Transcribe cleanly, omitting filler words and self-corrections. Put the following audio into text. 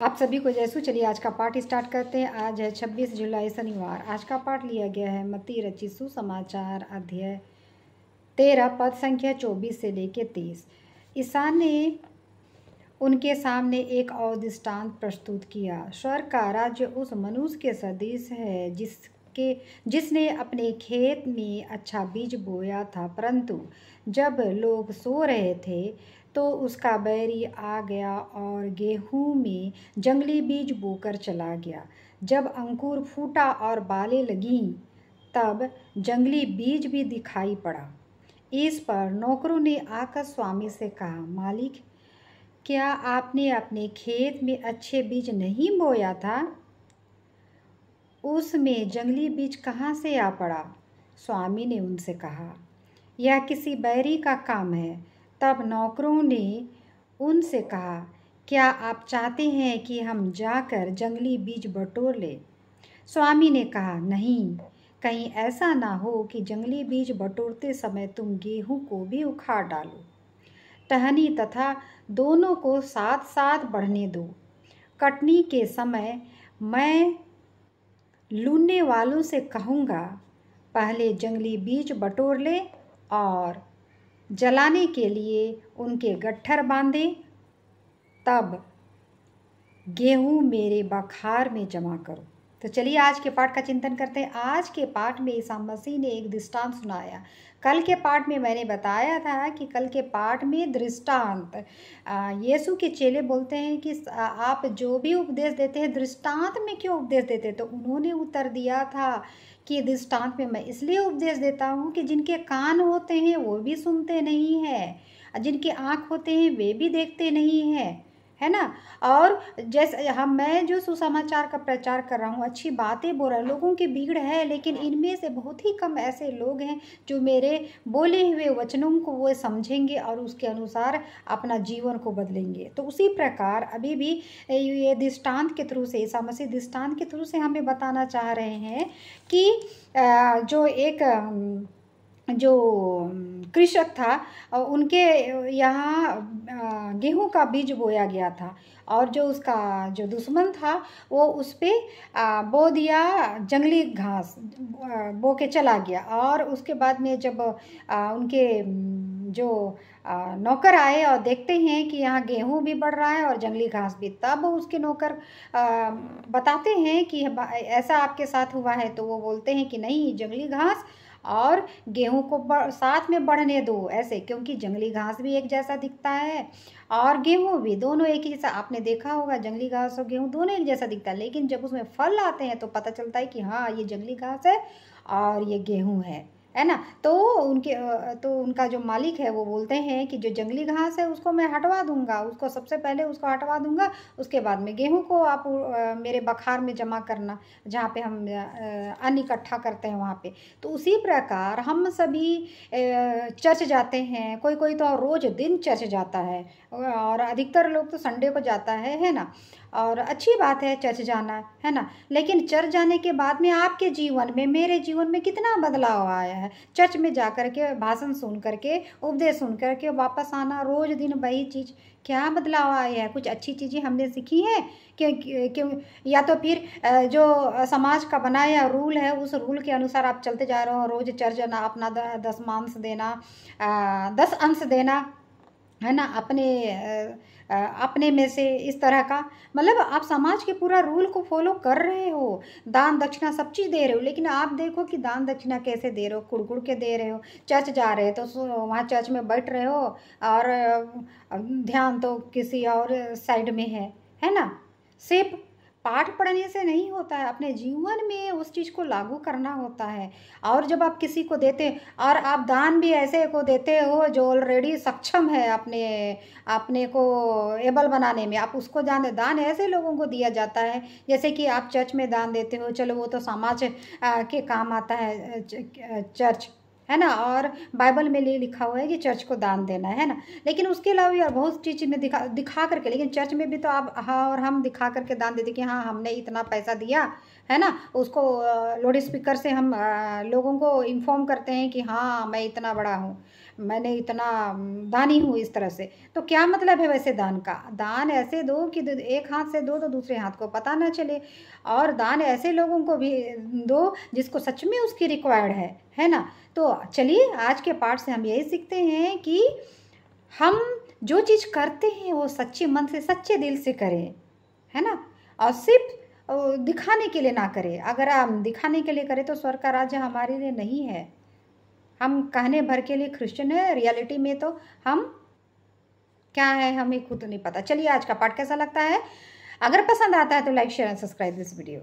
आप सभी को जयसु। चलिए आज का पाठ स्टार्ट करते हैं। आज है 26 जुलाई शनिवार। आज का पाठ लिया गया है मत्ती रचित सुसमाचार अध्याय 13 पद संख्या 24 से लेकर 30। ईसा ने उनके सामने एक और दृष्टांत प्रस्तुत किया। स्वर्ग का राज्य उस मनुष्य के सदृश है जिसने अपने खेत में अच्छा बीज बोया था, परंतु जब लोग सो रहे थे तो उसका बैरी आ गया और गेहूं में जंगली बीज बोकर चला गया। जब अंकुर फूटा और बालें लगीं तब जंगली बीज भी दिखाई पड़ा। इस पर नौकरों ने आकर स्वामी से कहा, मालिक, क्या आपने अपने खेत में अच्छे बीज नहीं बोया था? उसमें जंगली बीज कहाँ से आ पड़ा? स्वामी ने उनसे कहा, यह किसी बैरी का काम है। तब नौकरों ने उनसे कहा, क्या आप चाहते हैं कि हम जाकर जंगली बीज बटोर लें? स्वामी ने कहा, नहीं, कहीं ऐसा ना हो कि जंगली बीज बटोरते समय तुम गेहूं को भी उखाड़ डालो। टहनी तथा दोनों को साथ साथ बढ़ने दो। कटनी के समय मैं लूनने वालों से कहूँगा, पहले जंगली बीज बटोर ले और जलाने के लिए उनके गट्ठर बांधे, तब गेहूं मेरे बखार में जमा करो। तो चलिए आज के पाठ का चिंतन करते हैं। आज के पाठ में ईसा मसीह ने एक दृष्टांत सुनाया। कल के पाठ में मैंने बताया था कि कल के पाठ में दृष्टांत, यीशु के चेले बोलते हैं कि आप जो भी उपदेश देते हैं दृष्टांत में क्यों उपदेश देते हैं? तो उन्होंने उत्तर दिया था कि दृष्टांत में मैं इसलिए उपदेश देता हूँ कि जिनके कान होते हैं वो भी सुनते नहीं हैं, जिनके आँख होते हैं वे भी देखते नहीं हैं, है ना। और जैसे मैं जो सुसमाचार का प्रचार कर रहा हूँ, अच्छी बातें बोल रहा हूँ, लोगों की भीड़ है, लेकिन इनमें से बहुत ही कम ऐसे लोग हैं जो मेरे बोले हुए वचनों को वो समझेंगे और उसके अनुसार अपना जीवन को बदलेंगे। तो उसी प्रकार अभी भी ये दृष्टांत के थ्रू से, ईसा मसीह दृष्टांत के थ्रू से हमें बताना चाह रहे हैं कि जो कृषक था, उनके यहाँ गेहूं का बीज बोया गया था और जो उसका जो दुश्मन था वो उस पर बो दिया जंगली घास, बो के चला गया। और उसके बाद में जब उनके जो नौकर आए और देखते हैं कि यहाँ गेहूं भी बढ़ रहा है और जंगली घास भी, तब उसके नौकर बताते हैं कि ऐसा आपके साथ हुआ है। तो वो बोलते हैं कि नहीं, जंगली घास और गेहूं को साथ में बढ़ने दो, ऐसे, क्योंकि जंगली घास भी एक जैसा दिखता है और गेहूं भी, दोनों एक ही जैसा। आपने देखा होगा जंगली घास और गेहूं दोनों एक जैसा दिखता है, लेकिन जब उसमें फल आते हैं तो पता चलता है कि हाँ, ये जंगली घास है और ये गेहूं है ना। तो उनका जो मालिक है वो बोलते हैं कि जो जंगली घास है उसको मैं हटवा दूंगा, उसको सबसे पहले उसको हटवा दूंगा, उसके बाद में गेहूं को आप मेरे बखार में जमा करना, जहाँ पे हम अन्न इकट्ठा करते हैं वहाँ पे। तो उसी प्रकार हम सभी चर्च जाते हैं, कोई कोई तो रोज़ दिन चर्च जाता है और अधिकतर लोग तो संडे को जाता है ना। और अच्छी बात है चर्च जाना, है ना। लेकिन चर्च जाने के बाद में आपके जीवन में, मेरे जीवन में कितना बदलाव आया है? चर्च में जा कर के, भाषण सुन करके, उपदेश सुन करके वापस आना, रोज़ दिन वही चीज़, क्या बदलाव आया है? कुछ अच्छी चीज़ें हमने सीखी हैं क्यों? या तो फिर जो समाज का बनाया रूल है उस रूल के अनुसार आप चलते जा रहे हो, रोज़ चर्च जाना, अपना 10 देना, 10 अंश देना, है ना, अपने में से, इस तरह का। मतलब आप समाज के पूरा रूल को फॉलो कर रहे हो, दान दक्षिणा सब चीज़ दे रहे हो, लेकिन आप देखो कि दान दक्षिणा कैसे दे रहे हो, कुड़ के दे रहे हो। चर्च जा रहे हो तो वहाँ चर्च में बैठ रहे हो और ध्यान तो किसी और साइड में है ना। सिर्फ पाठ पढ़ने से नहीं होता है, अपने जीवन में उस चीज़ को लागू करना होता है। और जब आप किसी को देते, और आप दान भी ऐसे को देते हो जो ऑलरेडी सक्षम है अपने को एबल बनाने में, आप उसको दान ऐसे लोगों को दिया जाता है। जैसे कि आप चर्च में दान देते हो, चलो वो तो समाज के काम आता है चर्च, है ना। और बाइबल में लिखा हुआ है कि चर्च को दान देना है ना। लेकिन उसके अलावा भी और बहुत चीज़ में दिखा करके, लेकिन चर्च में भी तो आप, हाँ, और हम दिखा करके दान देते कि हाँ, हमने इतना पैसा दिया, है ना। उसको लाउड स्पीकर से हम लोगों को इन्फॉर्म करते हैं कि हाँ, मैं इतना बड़ा हूँ, मैंने इतना दानी हूँ इस तरह से। तो क्या मतलब है वैसे दान का? दान ऐसे दो कि एक हाथ से दो तो दूसरे हाथ को पता ना चले, और दान ऐसे लोगों को भी दो जिसको सच में उसकी रिक्वायर्ड है ना। तो चलिए आज के पाठ से हम यही सीखते हैं कि हम जो चीज़ करते हैं वो सच्चे मन से सच्चे दिल से करें, है ना। और सिर्फ दिखाने के लिए ना करें। अगर हम दिखाने के लिए करें तो स्वर्ग का राज्य हमारे लिए नहीं है। हम कहने भर के लिए क्रिश्चियन है, रियलिटी में तो हम क्या है हमें खुद नहीं पता। चलिए आज का पाठ कैसा लगता है? अगर पसंद आता है तो like share and subscribe this video.